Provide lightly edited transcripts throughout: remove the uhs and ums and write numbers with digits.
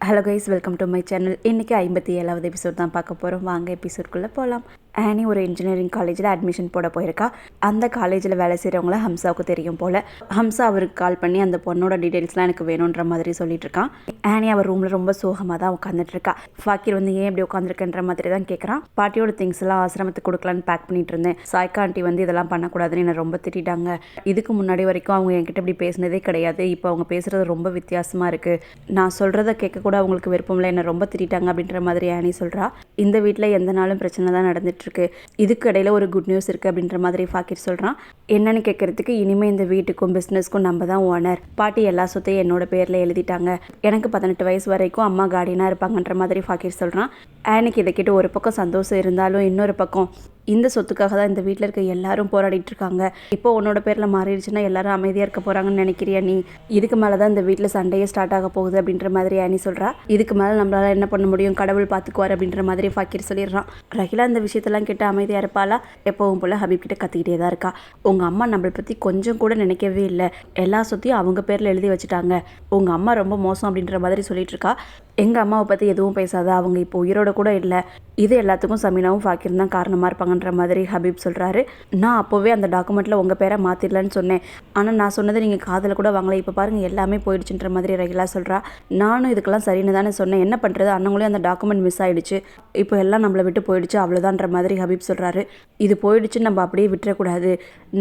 Hello guys, welcome to my channel. இன்றைக்கி 57வது episode தான் பார்க்க போகிறோம். வாங்க எபிசோட்குள்ளே போகலாம். ஆனி ஒரு இன்ஜினியரிங் காலேஜில் அட்மிஷன் போட போயிருக்கா. அந்த காலேஜில் வேலை செய்கிறவங்கள ஹம்சாவுக்கு தெரியும் போல். ஹம்சா அவருக்கு கால் பண்ணி அந்த பொண்ணோட டீட்டெயில்ஸ்லாம் எனக்கு வேணுன்ற மாதிரி சொல்லிட்டு இருக்கான். ஆனி அவர் ரூமில் ரொம்ப சோகமாக தான் உட்காந்துட்டு இருக்கா. ஃபாக்கிர் வந்து ஏன் இப்படி உட்காந்துருக்குன்ற மாதிரி தான் கேட்குறான். பாட்டியோட திங்ஸ் எல்லாம் ஆசிரமத்துக்கு கொடுக்கலான்னு பேக் பண்ணிட்டு இருந்தேன். சாய்க்கா ஆண்டி வந்து இதெல்லாம் பண்ணக்கூடாதுன்னு என்னை ரொம்ப திட்டாங்க. இதுக்கு முன்னாடி வரைக்கும் அவங்க என்கிட்ட இப்படி பேசினதே கிடையாது. இப்போ அவங்க பேசுகிறது ரொம்ப வித்தியாசமாக இருக்குது. நான் சொல்கிறத கேட்க கூட அவங்களுக்கு விருப்பமில்லை, என்னை ரொம்ப திட்டாங்க அப்படின்ற மாதிரி ஆனி சொல்கிறா. இந்த வீட்டில் எந்த நாளும் பிரச்சனை தான் நடந்துட்டு இருக்கு. இதுக்கு இடையில ஒரு குட் நியூஸ் இருக்குது அப்படின்ற மாதிரி ஃபாக்கிர் சொல்கிறான். என்னன்னு கேட்கறதுக்கு, இனிமேல் இந்த வீட்டுக்கும் பிஸ்னஸ்க்கும் நம்ம தான் ஓனர். பாட்டி எல்லா சொத்தையும் என்னோட பேரில் எழுதிட்டாங்க. எனக்கு 18 வயசு வரைக்கும் அம்மா கார்டியனாக இருப்பாங்கன்ற மாதிரி ஃபாக்கிர் சொல்கிறான். ஆனிக்கு இதை கேட்டு ஒரு பக்கம் சந்தோஷம் இருந்தாலும் இன்னொரு பக்கம் இந்த சொத்துக்காக தான் இந்த வீட்டில் இருக்க எல்லாரும் போராடிட்டு இருக்காங்க. இப்போ உன்னோட பேரில் மாறிடுச்சுன்னா எல்லாரும் அமைதியாக இருக்க போகிறாங்கன்னு நினைக்கிறியா நீ? இதுக்கு மேலே தான் இந்த வீட்டில் சண்டையே ஸ்டார்ட் ஆக போகுது அப்படின்ற மாதிரி ஆனி சொல்கிறா. இதுக்கு மேலே நம்மளால் என்ன பண்ண முடியும், கடவுள் பார்த்துக்குவார் அப்படின்ற மாதிரி ஃபாக்கிர் சொல்லிடுறான். ரஹிலா இந்த விஷயத்தெல்லாம் கேட்டு அமைதியாக இருப்பாளா? எப்பவும் போல் ஹபீப் கிட்ட கத்திக்கிட்டே தான் இருக்கா. உங்கள் அம்மா நம்மளை பற்றி கொஞ்சம் கூட நினைக்கவே இல்லை, எல்லா சொத்தையும் அவங்க பேரில் எழுதி வச்சுட்டாங்க, உங்கள் அம்மா ரொம்ப மோசம் அப்படின்ற மாதிரி சொல்லிட்டு இருக்கா. எங்கள் அம்மாவை பற்றி எதுவும் பேசாத, அவங்க இப்போ உயிரோட கூட இல்லை. இது எல்லாத்துக்கும் சமீனாவும் ஃபாக்கிரும் தான் காரணமாக இருப்பாங்கன்ற மாதிரி ஹபீப் சொல்கிறாரு. நான் அப்போவே அந்த டாக்குமெண்ட்டில் உங்கள் பேரை மாற்றிடலன்னு சொன்னேன், ஆனால் நான் சொன்னதை நீங்கள் காதில் கூட வாங்கலை, இப்போ பாருங்கள் எல்லாமே போயிடுச்சுன்ற மாதிரி ரஹிலா சொல்கிறா. நானும் இதுக்கெல்லாம் சரின்னு தானே சொன்னேன், என்ன பண்ணுறது, அண்ணங்களே அந்த டாக்குமெண்ட் மிஸ் ஆகிடுச்சு, இப்போ எல்லாம் நம்மளை விட்டு போயிடுச்சு அவ்வளோதான்ற மாதிரி ஹபீப் சொல்கிறாரு. இது போயிடுச்சு, நம்ம அப்படியே விட்டுறக்கூடாது,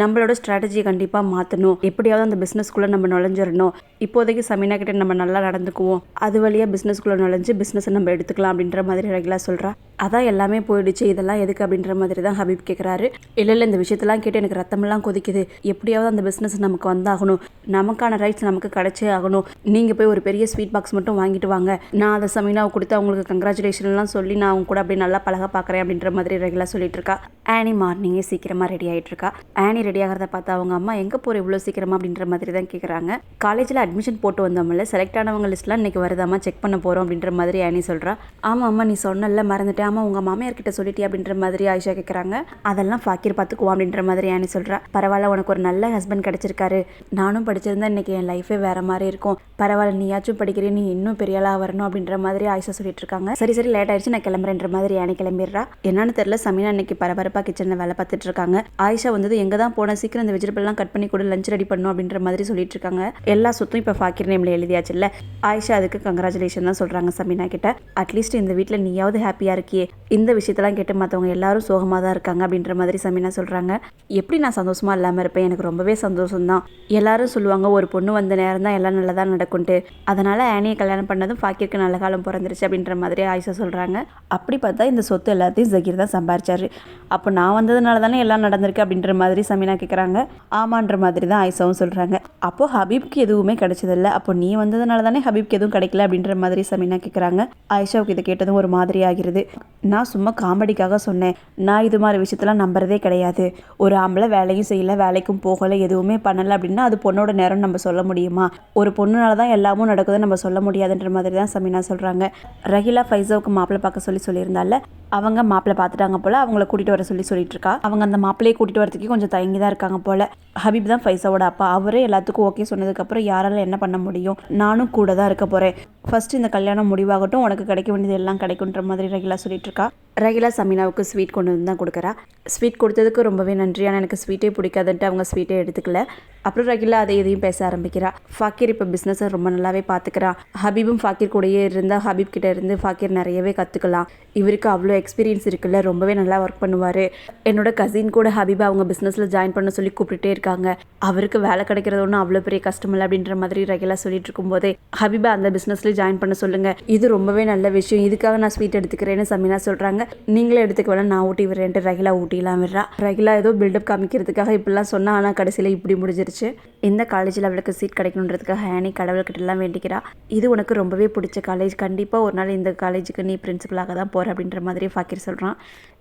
நம்மளோட ஸ்ட்ராட்டஜியை கண்டிப்பாக மாற்றணும், எப்படியாவது அந்த பிஸ்னஸ்குள்ளே நம்ம நுழைஞ்சிடணும். இப்போதைக்கு சமீனா கிட்ட நம்ம நல்லா நடந்துக்குவோம், அது வழியாக பிஸ்னஸ்குள்ளே நுழைஞ்சு பிஸ்னஸை நம்ம எடுத்துக்கலாம் அப்படின்ற மாதிரி ரஹிலா சொல்கிறா. அதான் எல்லாமே போயிடுச்சு, இதெல்லாம் எதுக்கு அப்படின்ற மாதிரி தான் ஹபீப் கேட்குறாரு. இல்லை இந்த விஷயத்தெல்லாம் கேட்டு எனக்கு ரத்தமெல்லாம் கொதிக்குது, எப்படியாவது அந்த பிஸ்னஸ் நமக்கு வந்தாகணும், நமக்கான ரைட்ஸ் நமக்கு கிடைச்சே ஆகணும். நீங்கள் போய் ஒரு பெரிய ஸ்வீட் பாக்ஸ் மட்டும் வாங்கிட்டு வாங்க, நான் அதை சமீனாவை கொடுத்து அவங்களுக்கு கங்க்ராச்சுலேஷன்லாம் சொல்லி நான் அவங்க கூட அப்படியே நல்லா பழக பார்க்குறேன் அப்படின்ற மாதிரி ரெகுலா சொல்லிட்டு இருக்கா. ஆனி மார்னிங்கே சீக்கிரமாக ரெடி ஆகிட்டு இருக்கா. ஆனி ரெடி ஆகிறத பார்த்தா அவங்க அம்மா எங்கே போகிற இவ்வளோ சீக்கிரமா அப்படின்ற மாதிரி தான் கேட்குறாங்க. காலேஜில் அட்மிஷன் போட்டு வந்தோம்ல, செலக்ட் ஆனவங்க லிஸ்ட்லாம் இன்றைக்கி வருதாமா, செக் பண்ண போகிறோம் அப்படின்ற மாதிரி ஆனி சொல்கிறா. ஆமாம் அம்மா நீ சொன்னல, மறந்துட்டேன், ஆமாம் உங்கள் மாமியார்கிட்ட சொல்லிட்டியா அப்படின்ற மாதிரி ஆயிஷா கேட்குறாங்க. அதெல்லாம் ஃபாக்கிர் பார்த்துக்குவோம் அப்படின்ற மாதிரி ஆனி சொல்கிறா. பரவாயில்ல, உனக்கு ஒரு நல்ல ஹஸ்பண்ட் கிடச்சிருக்காரு, நானும் படிச்சிருந்தா இன்றைக்கி என் லைஃபே வேறு மாதிரி இருக்கும், பரவாயில்ல நீயாச்சும் படிக்கிறேன், நீ இன்னும் பெரிய ஆளாக வரணும் அப்படின்ற மாதிரி ஆயிஷா சொல்லிட்டு இருக்காங்க. சரி சரி லேட் ஆயிடுச்சு, நான் கிளம்புறேன்ற மாதிரி ஆனி கிளம்பிடுறா. என்னன்னு தெரியல, சமீனா இன்னைக்கு பரபரப்பாக கிச்சனில் வேலை பார்த்துட்டு இருக்காங்க. ஆயிஷா வந்தது எங்கே தான் போன, சீக்கிரம் இந்த வெஜிடபிள்லாம் கட் பண்ணி கூட லஞ்ச் ரெடி பண்ணும் அப்படின்ற மாதிரி சொல்லிட்டு இருக்காங்க. எல்லா சொத்தும் இப்போ ஃபாக்கிர் நேமில் எழுதியாச்சுல்ல. ஆயிஷா அதுக்கு கங்க்ராச்சுலேஷன் தான் சொல்கிறாங்க சமீனா கிட்ட. அட்லீஸ்ட் இந்த வீட்டில் நீயாவது ஹாப்பியாக இருக்கியே, இந்த விஷயத்தெல்லாம் கேட்டு மற்றவங்க எல்லாரும் சோகமாக தான் இருக்காங்க அப்படின்ற மாதிரி சமீனா சொல்கிறாங்க. எப்படி நான் சந்தோஷமாக இல்லாமல் இருப்பேன், எனக்கு ரொம்பவே சந்தோஷம் தான். எல்லாரும் சொல்லுவாங்க ஒரு பொண்ணு வந்த நேரம் தான் எல்லாம் நல்லதாக நடக்கும்ட்டு, அதனால் ஆனியை கல்யாணம் பண்ணதும் ஃபாக்கிருக்கு நல்ல காலம் பிறந்துருச்சு அப்படின்ற மாதிரி ஆயிஷா சொல்கிறாங்க. அப்படி பார்த்தா இந்த சொத்து எல்லாத்தையும் ஜகீர் தான் சம்பாரிச்சாரு, அப்போ நான் வந்ததுனால தானே எல்லாம் நடந்திருக்கு அப்படின்ற மாதிரி சமீனா கேட்குறாங்க. ஆமான்ற மாதிரி தான் ஆயிஷாவும் சொல்கிறாங்க. அப்போ ஹபீப்க்கு எதுவுமே கிடைச்சதில்ல, அப்போ நீ வந்ததுனால தானே ஹபீப்க்கு எதுவும் கிடைக்கல அப்படின்ற மாதிரி சமீனா கேட்குறாங்க. ஆயிஷாவுக்கு இதை கேட்டதும் ஒரு மாதிரி ஆகிறது. நான் சும்மா காமெடிக்காக சொன்னேன், நான் இது மாதிரி விஷயத்தெல்லாம் நம்புறதே கிடையாது. ஒரு ஆம்பளை வேலையும் செய்யலை, வேலைக்கும் போகலை, எதுவுமே பண்ணலை அப்படின்னா அது பொண்ணோட நேரம் நம்ம சொல்ல முடியுமா? ஒரு பொண்ணுனால தான் எல்லாமும் நடக்குதுன்னு நம்ம சொல்ல முடியாதுன்ற மாதிரி தான் சமீனா சொல்கிறாங்க. ரஹிலா ஃபைஸாவுக்கு மாப்பிள்ளை பார்க்க சொல்லியிருந்தால, அவங்க மாப்பிள்ளை பார்த்துட்டாங்க போல், அவங்கள கூட்டிகிட்டு வர சொல்லிட்டு இருக்கா. அவங்க அந்த மாப்பிள்ளையை கூட்டிகிட்டு வரதுக்கு கொஞ்சம் தயங்கி தான் இருக்காங்க போல். ஹபீப் தான் ஃபைஸாவோட அப்பா, அவரே எல்லாத்துக்கும் ஓகே சொன்னதுக்கப்புறம் யாரால என்ன பண்ண முடியும், நானும் கூட தான் இருக்க போகிறேன், ஃபர்ஸ்ட் இந்த கல்யாணம் முடிவாகட்டும், உனக்கு கிடைக்க வேண்டியது எல்லாம் கிடைக்குன்ற மாதிரி ரஹிலா சொல்லிட்டு இருக்கா. ரஹிலா சமீனாவுக்கு ஸ்வீட் கொண்டு வந்து தான் கொடுக்குறா. ஸ்வீட் கொடுத்ததுக்கு ரொம்பவே நன்றி, ஆனால் எனக்கு ஸ்வீட்டே பிடிக்காதுன்ட்டு அவங்க ஸ்வீட்டே எடுத்துக்கல. அப்புறம் ரஹிலா அதை இதையும் பேச ஆரம்பிக்கிறா. ஃபாக்கிர் இப்போ பிஸ்னஸை ரொம்ப நல்லாவே பார்த்துக்கிறான். ஹபீபும் ஃபாக்கிர் கூடயே இருந்தால் ஹபீப் கிட்ட இருந்து ஃபாக்கிர் நிறையவே கற்றுக்கலாம். இவருக்கு அவ்வளோ எக்ஸ்பீரியன்ஸ் இருக்குல்ல, ரொம்பவே நல்லா ஒர்க் பண்ணுவார். என்னோட கசின் கூட ஹபீபா அவங்க பிஸ்னஸில் ஜாயின் பண்ண சொல்லி கூப்பிட்டுட்டே இருக்காங்க. அவருக்கு வேலை கிடைக்கிறது ஒன்றும் அவ்வளோ பெரிய கஷ்டம் இல்லை அப்படின்ற மாதிரி ரஹிலா சொல்லிட்டு இருக்கும்போதே, ஹபீபா அந்த பிஸ்னஸ்லேயே ஜாயின் பண்ண சொல்லுங்கள், இது ரொம்பவே நல்ல விஷயம், இதுக்காக நான் ஸ்வீட் எடுத்துக்கிறேன்னு சமீனா சொல்கிறாங்க. நீங்களே எடுத்துக்க வேணா, நான் ஊட்டி விடுறேன்ட்டு ரஹிலா ஊட்டிலாம் விடுறா. ரஹிலா ஏதோ பில்டப் காமிக்கிறதுக்காக இப்படிலாம் சொன்னா, ஆனால் கடைசியில் இப்படி முடிஞ்சிருச்சு. இந்த காலேஜில் அவளுக்கு சீட் கிடைக்கணுன்றதுக்காக ஆனி கடவுள்கிட்டலாம் வேண்டிக்கிறா. இது உனக்கு ரொம்பவே பிடிச்ச காலேஜ், கண்டிப்பாக ஒரு நாள் இந்த காலேஜுக்கு நீ பிரின்சிபலாக தான் போகிற அப்படின்ற மாதிரி ஃபாக்கிர் சொல்கிறான்.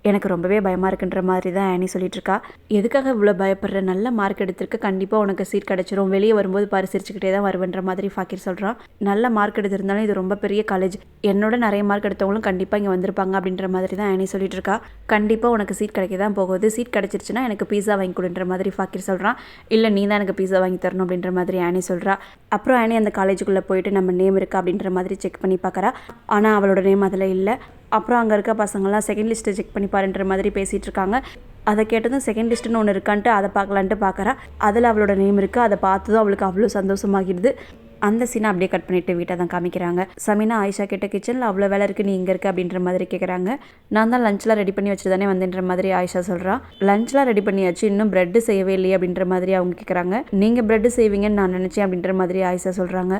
எனக்கு ரொம்பவே பயமாக இருக்குன்ற மாதிரி தான் ஆனி சொல்லிட்டு இருக்கா. எதுக்காக இவ்வளோ பயப்படுற, நல்ல மார்க் எடுத்திருக்க, கண்டிப்பாக உனக்கு சீட் கிடச்சிரும், வெளியே வரும்போது பரிசிரிச்சுக்கிட்டே தான் வருவேன்ற மாதிரி ஃபாக்கிர் சொல்கிறான். நல்ல மார்க் எடுத்திருந்தாலும் இது ரொம்ப பெரிய காலேஜ், என்னோட நிறைய மார்க் எடுத்தவங்களும் கண்டிப்பாக இங்கே வந்திருப்பாங்க அப்படின்ற மாதிரி தான் ஆனி சொல்லிட்டு இருக்கா. கண்டிப்பாக உனக்கு சீட் கிடைக்க தான் போகுது, சீட் கிடச்சிருச்சுன்னா எனக்கு பீஸா வாங்கி கொடுன்ற மாதிரி ஃபாக்கிர் சொல்கிறான். இல்லை நீ தான் எனக்கு பீஸா வாங்கி தரணும் அப்படின்ற மாதிரி ஆனி சொல்கிறா. அப்புறம் ஆனி அந்த காலேஜுக்குள்ளே போயிட்டு நம்ம நேம் இருக்கா அப்படின்ற மாதிரி செக் பண்ணி பார்க்குறா. ஆனால் அவளோட நேம் அதில் இல்லை. அப்புறம் அங்கே இருக்க பசங்கள்லாம் செகண்ட் லிஸ்ட்டை செக் பண்ணி பாருன்ற மாதிரி பேசிகிட்டு இருக்காங்க. அதை கேட்டதும் செகண்ட் லிஸ்ட்டுன்னு ஒன்று இருக்கான்ட்டு அதை பார்க்கலான்ட்டு பார்க்குறா. அதில் அவளோட நேம் இருக்குது. அதை பார்த்ததும் அவளுக்கு அவ்வளோ சந்தோஷமாகிடுது. அந்த சீனை அப்படியே கட் பண்ணிவிட்டு வீட்டை தான் காமிக்கிறாங்க. சமீனா ஆயிஷா கிட்ட கிச்சனில் அவ்வளோ வேலை இருக்குது, நீ இங்கே இருக்க அப்படின்ற மாதிரி கேட்குறாங்க. நான் தான் லஞ்செலாம் ரெடி பண்ணி வச்சுட்டு தானே வந்தேன்ற மாதிரி ஆயிஷா சொல்கிறான். லஞ்செலாம் ரெடி பண்ணியாச்சு, இன்னும் ப்ரெட்டு செய்யவே இல்லையே அப்படின்ற மாதிரி அவங்க கேட்குறாங்க. நீங்கள் ப்ரெட்டு செய்வீங்கன்னு நான் நினச்சேன் அப்படின்ற மாதிரி ஆயிஷா சொல்கிறாங்க.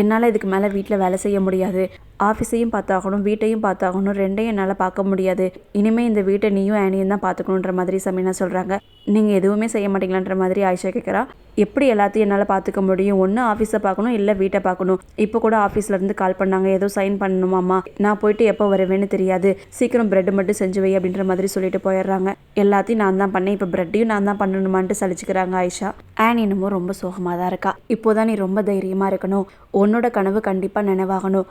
என்னால் இதுக்கு மேலே வீட்டில் வேலை செய்ய முடியாது, ஆஃபீஸையும் பார்த்தாகணும், வீட்டையும் பார்த்தாகணும், ரெண்டையும் என்னால் பார்க்க முடியாது. இனிமேல் இந்த வீட்டை நீயும் ஆனியும் தான் பார்த்துக்கணுன்ற மாதிரி சமீனா சொல்கிறாங்க. நீங்கள் எதுவுமே செய்ய மாட்டீங்களான்ற மாதிரி ஆயிஷா கேட்குறா. எப்படி எல்லாத்தையும் என்னால் பார்த்துக்க முடியும், ஒன்று ஆஃபீஸை பார்க்கணும் இல்லை வீட்டை பார்க்கணும். இப்போ கூட ஆஃபீஸ்லேருந்து கால் பண்ணாங்க, ஏதோ சைன் பண்ணணுமாம்மா, நான் போயிட்டு எப்போ வருவேன்னு தெரியாது, சீக்கிரம் ப்ரெட்டு மட்டும் செஞ்சு வை அப்படின்ற மாதிரி சொல்லிட்டு போயிடுறாங்க. எல்லாத்தையும் நான் தான் பண்ணேன், இப்போ ப்ரெட்டையும் நான் தான் பண்ணணுமான்ட்டு சலிச்சுக்கிறாங்க ஆயிஷா. ஆனி இன்னமும் ரொம்ப சோகமாக தான் இருக்கா. இப்போதான் நீ ரொம்ப தைரியமாக இருக்கணும், உன்னோட கனவு கண்டிப்பாக நினைவாகணும்,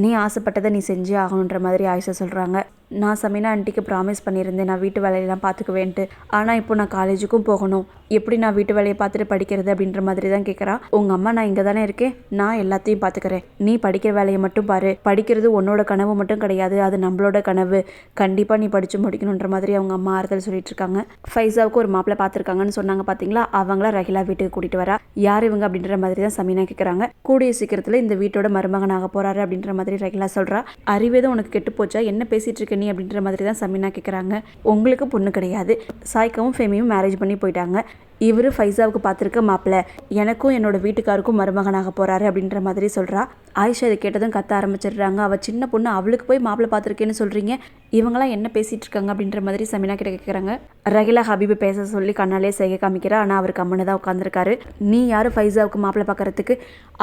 நீ ஆசைப்பட்டதை நீ செஞ்சே ஆகணுன்ற மாதிரி ஆயிஷா சொல்கிறாங்க. நான் சமீனா ஆண்டிக்கு ப்ராமிஸ் பண்ணியிருந்தேன் நான் வீட்டு வேலையெல்லாம் பார்த்துக்குவேன்ட்டு. ஆனால் இப்போ நான் காலேஜுக்கும் போகணும், எப்படி நான் வீட்டு வேலையை பார்த்துட்டு படிக்கிறது அப்படின்ற மாதிரி தான் கேட்குறா. உங்கள் அம்மா நான் இங்கே தானே இருக்கேன், நான் எல்லாத்தையும் பார்த்துக்கிறேன், நீ படிக்கிற வேலையை மட்டும் பாரு, படிக்கிறது உன்னோட கனவு மட்டும் கிடையாது, அது நம்மளோட கனவு, கண்டிப்பாக நீ படித்து முடிக்கணுன்ற மாதிரி அவங்க அம்மா ஆறுதல் சொல்லிட்டு இருக்காங்க. ஃபைஸாவுக்கு ஒரு மாப்பிள்ளை பார்த்துருக்காங்கன்னு சொன்னாங்க பார்த்தீங்களா, அவங்கள ரஹிலா வீட்டுக்கு கூட்டிகிட்டு வரா. யார் இவங்க அப்படின்ற மாதிரி தான் சமீனா கேட்குறாங்க. கூடிய சீக்கிரத்தில் இந்த வீட்டோட மருமகனாக போகிறாரு அப்படின்ற மாதிரி ரஹிலா சொல்கிறா. அறிவேதான் உனக்கு கெட்டு போச்சா, என்ன பேசிகிட்டு இருக்க நீ அப்படின்ற மாதிரி தான் சமீனா கேட்குறாங்க. உங்களுக்கு பொண்ணு கிடையாது, சாய்க்காவும் ஃபேமியும் மேரேஜ் பண்ணி போயிட்டாங்க, இவர் ஃபைஸாவுக்கு பார்த்துருக்க மாப்பிள்ளை எனக்கும் என்னோட வீட்டுக்காருக்கும் மருமகனாக போகிறாரு அப்படின்ற மாதிரி சொல்கிறா. ஆயிஷா இதை கேட்டதும் கத்த ஆரம்பிச்சிடுறாங்க. அவள் சின்ன பொண்ணு, அவளுக்கு போய் மாப்பிள்ளை பார்த்துருக்கேன்னு சொல்கிறீங்க, இவங்களாம் என்ன பேசிகிட்டு இருக்காங்க அப்படின்ற மாதிரி சமீனா கிட்ட கேட்குறாங்க. ரஹிலா ஹபீபை பேச சொல்லி கண்ணாலே செய்ய காமிக்கிறா. ஆனால் அவர் கம்மனு தான் உட்காந்துருக்காரு. நீ யார் ஃபைஸாவுக்கு மாப்பிள்ளை பார்க்குறதுக்கு,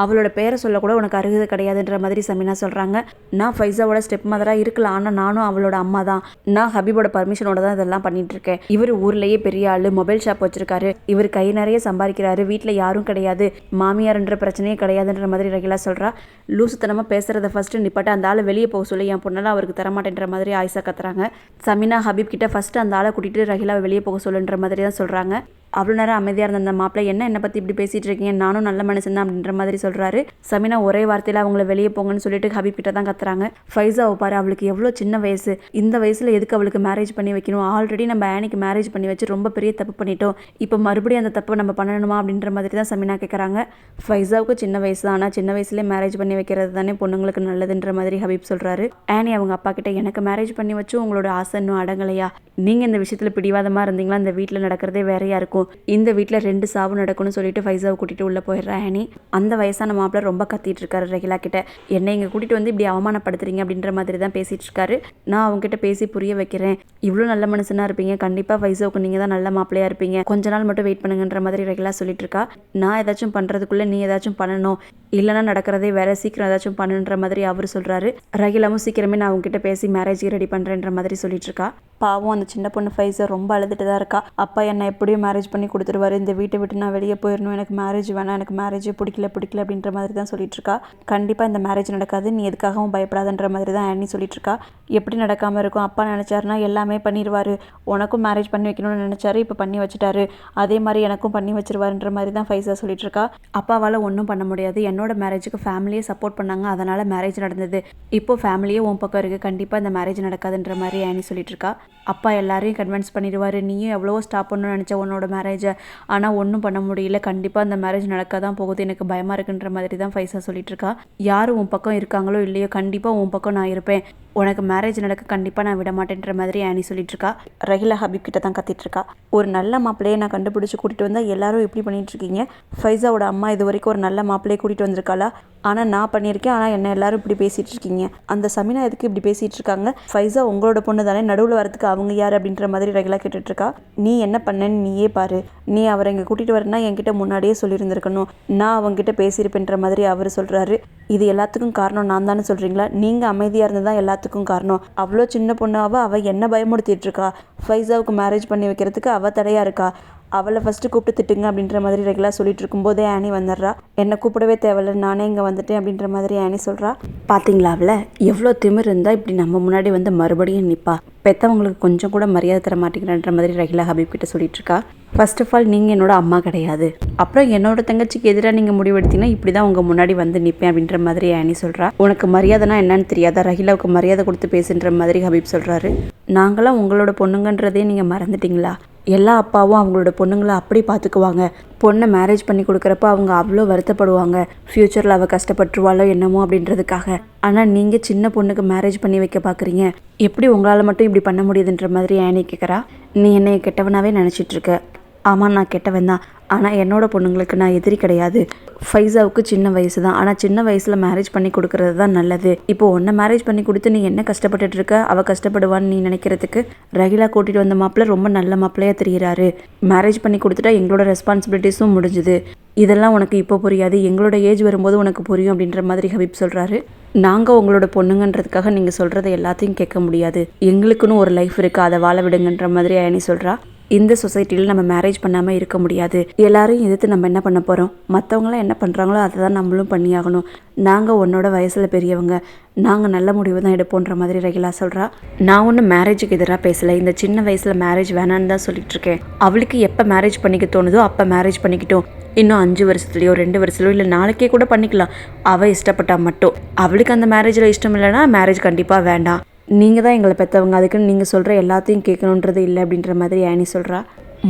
அவளோட பேரை சொல்லக்கூட உனக்கு அருகதை கிடையாதுன்ற மாதிரி சமீனா சொல்கிறாங்க. நான் ஃபைஸாவோட ஸ்டெப் மதராக இருக்கலாம், ஆனால் நானும் அவளோட அம்மா தான், நான் ஹபீபோட பர்மிஷனோட தான் இதெல்லாம் பண்ணிட்டு இருக்கேன். இவர் ஊர்லேயே பெரிய ஆள், மொபைல் ஷாப் வச்சிருக்காரு, இவர் கை நிறைய சம்பாதிக்கிறாரு, வீட்டில் யாரும் கிடையாது, மாமியார்ன்ற பிரச்சனையே கிடையாதுன்ற மாதிரி ரஹிலா சொல்கிறா. லூசுத்தனமாக பேசுகிறத ஃபஸ்ட்டு நிப்பாட்ட, அந்த ஆளை வெளியே போக சொல்லி என் பொண்ணெல்லாம் அவருக்கு தரமாட்டேன்ற மாதிரி ஆயிஷா கத்துறாங்க. சமீனா ஹபீப் கிட்ட ஃபஸ்ட்டு அந்த ஆளை கூட்டிகிட்டு ரஹிலாவை வெளியே போக சொல்லுன்ற மாதிரி தான் சொல்கிறாங்க. அவ்வளோ நேரம் அமைதியாக இருந்த அந்த மாப்பிள்ளை என்னை பற்றி இப்படி பேசிகிட்டு இருக்கீங்க, நானும் நல்ல மனுஷன் தான் அப்படின்ற மாதிரி சொல்கிறாரு. சமீனா ஒரே வார்த்தையில் அவங்கள வெளியே போங்கன்னு சொல்லிட்டு ஹபீப் கிட்ட தான் கத்துறாங்க. ஃபைஸாவை பாரு, அவளுக்கு எவ்வளோ சின்ன வயசு, இந்த வயசில் எதுக்கு அவளுக்கு மேரேஜ் பண்ணி வைக்கணும், ஆல்ரெடி நம்ம ஆனிக்கு மேரேஜ் பண்ணி வச்சு ரொம்ப பெரிய தப்பு பண்ணிட்டோம், இப்போ மறுபடியும் அந்த தப்பை நம்ம பண்ணணுமா அப்படின்ற மாதிரி தான் சமீனா கேட்குறாங்க. ஃபைஸாவுக்கு சின்ன வயசு தான், ஆனால் சின்ன வயசுலேயே மேரேஜ் பண்ணி வைக்கிறது தானே பொண்ணுங்களுக்கு நல்லதுன்ற மாதிரி ஹபீப் சொல்கிறாரு. ஆனி அவங்க அப்பா கிட்ட எனக்கு மேரேஜ் பண்ணி வச்சு உங்களோட ஆசை இன்னும் அடங்கலையா, நீங்கள் இந்த விஷயத்தில் பிடிவாதமாக இருந்தீங்களா, இந்த வீட்டில் நடக்கிறதே வேறையாக இருக்கும், இந்த வீட்டில் 2 சாவு நடக்கும்னு சொல்லிட்டு ஃபைஸாவை கூட்டிகிட்டு உள்ளே போயிடுறா ஆனி. அந்த வயசான மாப்பிள்ளை ரொம்ப கத்திட்டு இருக்காரு ரஹிலா கிட்ட. என்னை இங்கே கூட்டிகிட்டு வந்து இப்படி அவமானப்படுத்துறீங்க அப்படின்ற மாதிரி தான் பேசிகிட்டு இருக்காரு. நான் அவங்ககிட்ட பேசி புரிய வைக்கிறேன், இவ்வளோ நல்ல மனுஷனாக இருப்பீங்க, கண்டிப்பாக ஃபைஸாவுக்கு நீங்கள் தான் நல்ல மாப்பிள்ளையாக இருப்பீங்க, கொஞ்ச நாள் மட்டும் வெயிட் பண்ணுங்கன்ற மாதிரி ரஹிலா சொல்லிட்டு இருக்கா. நான் ஏதாச்சும் பண்ணுறதுக்குள்ளே நீ ஏதாச்சும் பண்ணணும், இல்லைனா நடக்கிறதே வேற, சீக்கிரம் ஏதாச்சும் பண்ணுன்ற மாதிரி அவர் சொல்கிறாரு. ரஹிலாவும் சீக்கிரமே நான் அவங்ககிட்ட பேசி மேரேஜ் ரெடி பண்ணுறேன்ற மாதிரி சொல்லிட்டு இருக்கா. பாவம் அந்த சின்ன பொண்ணு ஃபைஸா ரொம்ப அழுதுட்டு தான் இருக்கா. அப்பா என்னை எப்படியும் மேரேஜ் பண்ணி கொடுத்துருவாரு, இந்த வீட்டை விட்டு நான் வெளியே போயிடணும், எனக்கு மேரேஜ் வேணாம், எனக்கு மேரேஜே பிடிக்கல அப்படின்ற மாதிரி தான் சொல்லிட்டு இருக்கா. கண்டிப்பாக இந்த மேரேஜ் நடக்காது, நீ எதுக்காகவும் பயப்படாதன்ற மாதிரி தான் ஆனி சொல்லிட்டு இருக்கா. எப்படி நடக்காமல் இருக்கும், அப்பா நினச்சாருன்னா எல்லாமே பண்ணிடுவார், உனக்கும் மேரேஜ் பண்ணி வைக்கணும்னு நினச்சாரு, இப்போ பண்ணி வச்சுட்டாரு, அதே மாதிரி எனக்கும் பண்ணி வச்சிருவாருன்ற மாதிரி தான் ஃபைஸா சொல்லிட்டு இருக்கா. அப்பாவால் ஒன்றும் பண்ண முடியாது, என்னோட மேரேஜுக்கு ஃபேமிலியே சப்போர்ட் பண்ணாங்க, அதனால் மேரேஜ் நடந்தது, இப்போ ஃபேமிலியே உன் பக்கம் இருக்குது, கண்டிப்பாக இந்த மேரேஜ் நடக்காதுன்ற மாதிரி ஆனி சொல்லிட்டு இருக்கா. அப்பா எல்லாரையும் கன்வின்ஸ் பண்ணிடுவார், நீயும் எவ்வளவோ ஸ்டாப் பண்ணணும்னு நினச்ச உன்னோட மேரேஜை, ஆனால் ஒன்றும் பண்ண முடியல, கண்டிப்பாக அந்த மேரேஜ் நடக்க தான் போகுது, எனக்கு பயமாக இருக்குன்ற மாதிரி தான் ஃபைஸா சொல்லிட்டு இருக்கா. யார் உன் பக்கம் இருக்காங்களோ இல்லையோ, கண்டிப்பாக உன் பக்கம் நான் இருப்பேன், உனக்கு மேரேஜ் நடக்க கண்டிப்பாக நான் விட மாட்டேன்ற மாதிரி ஆனி சொல்லிட்டு இருக்கா. ரஹிலா ஹபீப் கிட்ட தான் கத்திட்டு இருக்கா. ஒரு நல்ல மாப்பிள்ளையை நான் கண்டுபிடிச்சி கூட்டிகிட்டு வந்தால் எல்லாரும் எப்படி பண்ணிட்டு இருக்கீங்க, ஃபைஸாவோட அம்மா இது வரைக்கும் ஒரு நல்ல மாப்பிள்ளையை கூட்டிகிட்டு வந்திருக்காளா, ஆனால் நான் பண்ணியிருக்கேன், ஆனால் என்ன எல்லாரும் இப்படி பேசிகிட்டு இருக்கீங்க, அந்த சமீனா எதுக்கு இப்படி பேசிகிட்டு இருக்காங்க, ஃபைஸா உங்களோட பொண்ணு தானே, நடுவில் வரதுக்கு அவங்க யார் அப்படின்ற மாதிரி ரஹிலா கேட்டுட்ருக்கா. நீ என்ன பண்ணேன்னு நீயே பாரு, நீ அவரை இங்கே கூட்டிகிட்டு வரேன்னா என்கிட்ட முன்னாடியே சொல்லியிருந்திருக்கணும், நான் அவங்ககிட்ட பேசியிருப்பேன்ற மாதிரி அவர் சொல்கிறாரு. இது எல்லாத்துக்கும் காரணம் நான் தானே சொல்கிறீங்களா, நீங்கள் அமைதியாக இருந்து தான் எல்லாத்துக்கும் எல்லாத்துக்கும் காரணம். அவ்வளோ சின்ன பொண்ணாவா அவள் என்ன பயமுறுத்திட்டு இருக்கா. ஃபைஸாவுக்கு மேரேஜ் பண்ணி வைக்கிறதுக்கு அவள் தடையாக இருக்கா. அவளை ஃபஸ்ட்டு கூப்பிட்டு திட்டுங்க அப்படின்ற மாதிரி ரெகுலராக சொல்லிட்டு இருக்கும்போதே ஆனி வந்துடுறா. என்னை கூப்பிடவே தேவையில்ல, நானே இங்கே வந்துட்டேன் அப்படின்ற மாதிரி ஆனி சொல்கிறா. பார்த்தீங்களா அவளை எவ்வளோ திமிர் இருந்தால் இப்படி நம்ம முன்னாடி வந்து மறுபடியும் நிற்பா. பெற்றவங்களுக்கு கொஞ்சம் கூட மரியாதை தர மாட்டேங்கிறன்ற மாதிரி ரெகுலா ஹபீப் கிட்ட சொல்லிட்டு இருக்கா. ஃபர்ஸ்ட் ஆஃப் ஆல் நீங்கள் என்னோட அம்மா கிடையாது. அப்புறம் என்னோட தங்கச்சிக்கு எதிராக நீங்கள் முடிவெடுத்தீங்கன்னா இப்படி தான் உங்கள் முன்னாடி வந்து நிற்பேன் அப்படின்ற மாதிரி ஆனி சொல்கிறா. உனக்கு மரியாதைனா என்னன்னு தெரியாதா, ரஹிலாவுக்கு மரியாதை கொடுத்து பேசுன்ற மாதிரி ஹபீப் சொல்கிறாரு. நாங்களாம் உங்களோட பொண்ணுங்கன்றதே நீங்கள் மறந்துட்டீங்களா? எல்லா அப்பாவும் அவங்களோட பொண்ணுங்களை அப்படி பார்த்துக்குவாங்க. பொண்ணை மேரேஜ் பண்ணி கொடுக்குறப்ப அவங்க அவ்வளோ வருத்தப்படுவாங்க, ஃப்யூச்சரில் அவள் கஷ்டப்பட்டுருவாளோ என்னமோ அப்படின்றதுக்காக. ஆனால் நீங்கள் சின்ன பொண்ணுக்கு மேரேஜ் பண்ணி வைக்க பார்க்குறீங்க. எப்படி உங்களால் மட்டும் இப்படி பண்ண முடியுதுன்ற மாதிரி ஆனி கேட்குறா. நீ என்னை கெட்டவனாகவே நினச்சிட்ருக்க. ஆமாம், நான் கெட்டவன் தான். ஆனால் என்னோட பொண்ணுங்களுக்கு நான் எதிரி கிடையாது. ஃபைஸாவுக்கு சின்ன வயசு தான், ஆனால் சின்ன வயசில் மேரேஜ் பண்ணி கொடுக்கறது தான் நல்லது. இப்போ உன்னை மேரேஜ் பண்ணி கொடுத்து நீ என்ன கஷ்டப்பட்டுட்டு இருக்க, அவள் கஷ்டப்படுவான்னு நீ நினைக்கிறதுக்கு ரஹிலா கூட்டிகிட்டு வந்த மாப்பிள்ளை ரொம்ப நல்ல மாப்பிள்ளையாக தெரிகிறாரு. மேரேஜ் பண்ணி கொடுத்துட்டா எங்களோட ரெஸ்பான்சிபிலிட்டிஸும் முடிஞ்சுது. இதெல்லாம் உனக்கு இப்போ புரியாது, எங்களோட ஏஜ் வரும்போது உனக்கு புரியும் அப்படின்ற மாதிரி ஹபீப் சொல்கிறாரு. நாங்கள் உங்களோட பொண்ணுங்கன்றதுக்காக நீங்கள் சொல்கிறத எல்லாத்தையும் கேட்க முடியாது. எங்களுக்குன்னு ஒரு லைஃப் இருக்குது, அதை வாழ விடுங்கன்ற மாதிரி ஆனி சொல்கிறா. இந்த சொசைட்டியில் நம்ம மேரேஜ் பண்ணாமல் இருக்க முடியாது. எல்லாரையும் எதிர்த்து நம்ம என்ன பண்ண போகிறோம்? மற்றவங்களாம் என்ன பண்ணுறாங்களோ அதை தான் நம்மளும் பண்ணியாகணும். நாங்கள் உன்னோட வயசில் பெரியவங்க, நாங்கள் நல்ல முடிவு தான் எடுப்போன்ற மாதிரி ரெகுலா சொல்கிறா. நான் ஒன்றும் மேரேஜுக்கு எதிராக பேசலை. இந்த சின்ன வயசில் மேரேஜ் வேணான்னு தான் சொல்லிட்டு இருக்கேன். அவளுக்கு எப்போ மேரேஜ் பண்ணிக்க தோணுதோ அப்போ மேரேஜ் பண்ணிக்கிட்டோம். இன்னும் 5 வருஷத்துலையோ 2 வருஷத்துலையோ இல்லை நாளைக்கே கூட பண்ணிக்கலாம். அவள் இஷ்டப்பட்டா மட்டும். அவளுக்கு அந்த மேரேஜில் இஷ்டம் இல்லைன்னா மேரேஜ் கண்டிப்பாக வேண்டாம். நீங்கள் தான் எங்களை பெற்றவங்க, அதுக்குன்னு நீங்கள் சொல்கிற எல்லாத்தையும் கேட்கணுன்றது இல்லை அப்படின்ற மாதிரி ஆனி சொல்கிறா.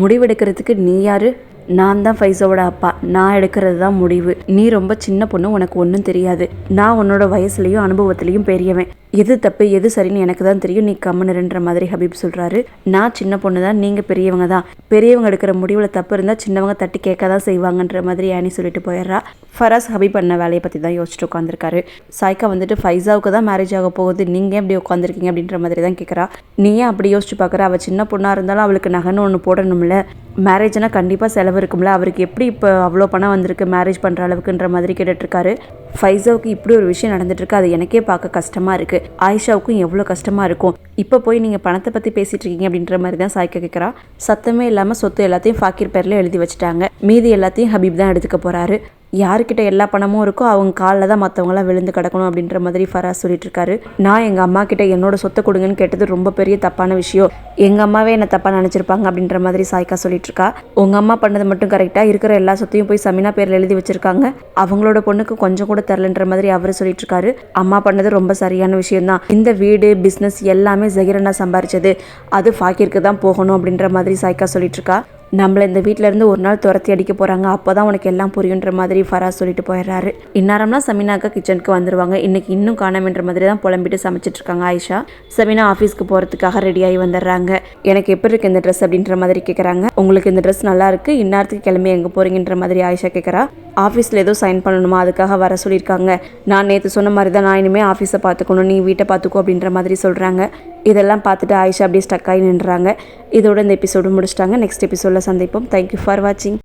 முடிவெடுக்கிறதுக்கு நீ யார்? நான் தான் ஃபைஸாவோட அப்பா, நான் எடுக்கிறது தான் முடிவு. நீ ரொம்ப சின்ன பொண்ணு, உனக்கு ஒன்றும் தெரியாது. நான் உன்னோட வயசுலையும் அனுபவத்துலையும் பெரியவன். எது தப்பு எது சரின்னு எனக்கு தான் தெரியும், நீ கம்முனுன்ற மாதிரி ஹபீப் சொல்கிறாரு. நான் சின்ன பொண்ணு தான், நீங்கள் பெரியவங்க தான். பெரியவங்க எடுக்கிற முடிவில் தப்பு இருந்தால் சின்னவங்க தட்டி கேட்க தான் செய்வாங்கன்ற மாதிரி ஆனி சொல்லிட்டு போயிடுறா. ஃபராஸ் ஹபீப் பண்ண வேலையை பற்றி தான் யோசிச்சுட்டு உட்காந்துருக்காரு. சாய்க்கா வந்துட்டு ஃபைஸாவுக்கு தான் மேரேஜ் ஆக போகுது, நீங்கள் எப்படி உட்காந்துருக்கீங்க அப்படின்ற மாதிரி தான் கேட்குறா. நீ ஏன் அப்படி யோசிச்சு பார்க்குற? அவள் சின்ன பொண்ணாக இருந்தாலும் அவளுக்கு நகைன்னு ஒன்று போடணும்ல, மேரேஜ்னா கண்டிப்பாக செலவு இருக்கும்ல, அவருக்கு எப்படி இப்போ அவ்வளோ பணம் வந்திருக்கு மேரேஜ் பண்ணுற அளவுக்குன்ற மாதிரி கேட்டுட்ருக்காரு. ஃபைஸாவுக்கு இப்படி ஒரு விஷயம் நடந்துட்டுருக்கு, அது எனக்கே பார்க்க கஷ்டமாக இருக்குது. ஆயிஷாவுக்கும் எவ்வளோ கஷ்டமாக இருக்கும். இப்போ போய் நீங்கள் பணத்தை பற்றி பேசிகிட்டு இருக்கீங்க அப்படின்ற மாதிரி தான் சாய்க்கா கேட்குறா. சத்தமே இல்லாமல் சொத்து எல்லாத்தையும் ஃபாக்கிர் பேரில் எழுதி வச்சுட்டாங்க. மீதி எல்லாத்தையும் ஹபீப் தான் எடுத்துக்க போகிறாரு. யாருக்கிட்ட எல்லா பணமும் இருக்கோ அவங்க காலில் தான் மற்றவங்களாம் விழுந்து கிடக்கணும் அப்படின்ற மாதிரி ஃபராஸ் சொல்லிட்டு இருக்காரு. நான் எங்கள் அம்மா கிட்ட என்னோட சொத்தை கொடுங்கன்னு கேட்டது ரொம்ப பெரிய தப்பான விஷயம். எங்கள் அம்மாவே என்ன தப்பாக நினச்சிருப்பாங்க அப்படின்ற மாதிரி சாய்க்கா சொல்லிட்டு இருக்கா. உங்கள் அம்மா பண்ணது மட்டும் கரெக்டாக, இருக்கிற எல்லா சொத்தையும் போய் சமினா பேரில் எழுதி வச்சிருக்காங்க. அவங்களோட பொண்ணுக்கு கொஞ்சம் கூட தரலன்ற மாதிரி அவர் சொல்லிட்டு இருக்காரு. அம்மா பண்ணது ரொம்ப சரியான விஷயம் தான். இந்த வீடு பிஸ்னஸ் எல்லாமே ஜஹீரனா சம்பாரிச்சது, அது ஃபாக்கிருக்கு தான் போகணும் அப்படின்ற மாதிரி சாய்க்கா சொல்லிட்டு இருக்கா. நம்மளை இந்த வீட்டிலேருந்து ஒரு நாள் துரத்தி அடிக்க போகிறாங்க, அப்போ தான் உனக்கு எல்லாம் புரியுன்ற மாதிரி ஃபராஸ் சொல்லிட்டு போயிடுறாரு. இந்நேரம்னா சமீனாக்கா கிச்சனுக்கு வந்துடுவாங்க. இன்றைக்கி இன்னும் காணாமன்ற மாதிரி தான் புலம்பிட்டு சமைச்சிட்டு இருக்காங்க ஆயிஷா. சமீனா ஆஃபீஸ்க்கு போகிறதுக்காக ரெடியாகி வந்துடுறாங்க. எனக்கு எப்படி இருக்குது இந்த ட்ரெஸ் அப்படின்ற மாதிரி கேட்குறாங்க. உங்களுக்கு இந்த ட்ரெஸ் நல்லா இருக்குது, இந்நேரத்துக்கு கிளம்பி எங்கே போகிறீங்கன்ற மாதிரி ஆயிஷா கேட்குறா. ஆஃபீஸில் ஏதோ சைன் பண்ணணுமா, அதுக்காக வர சொல்லியிருக்காங்க. நான் நேற்று சொன்ன மாதிரி தான், நான் இனிமேல் ஆஃபீஸை பார்த்துக்கணும், நீ வீட்டை பார்த்துக்கோ அப்படின்ற மாதிரி சொல்கிறாங்க. இதெல்லாம் பார்த்துட்டு ஆயிஷா அப்படியே ஸ்டக் ஆகி நின்றுறாங்க. இதோட இந்த எபிசோடு முடிச்சிட்டாங்க. நெக்ஸ்ட் எபிசோடில் சந்திப்போம். தேங்க்யூ ஃபார் வாட்சிங்.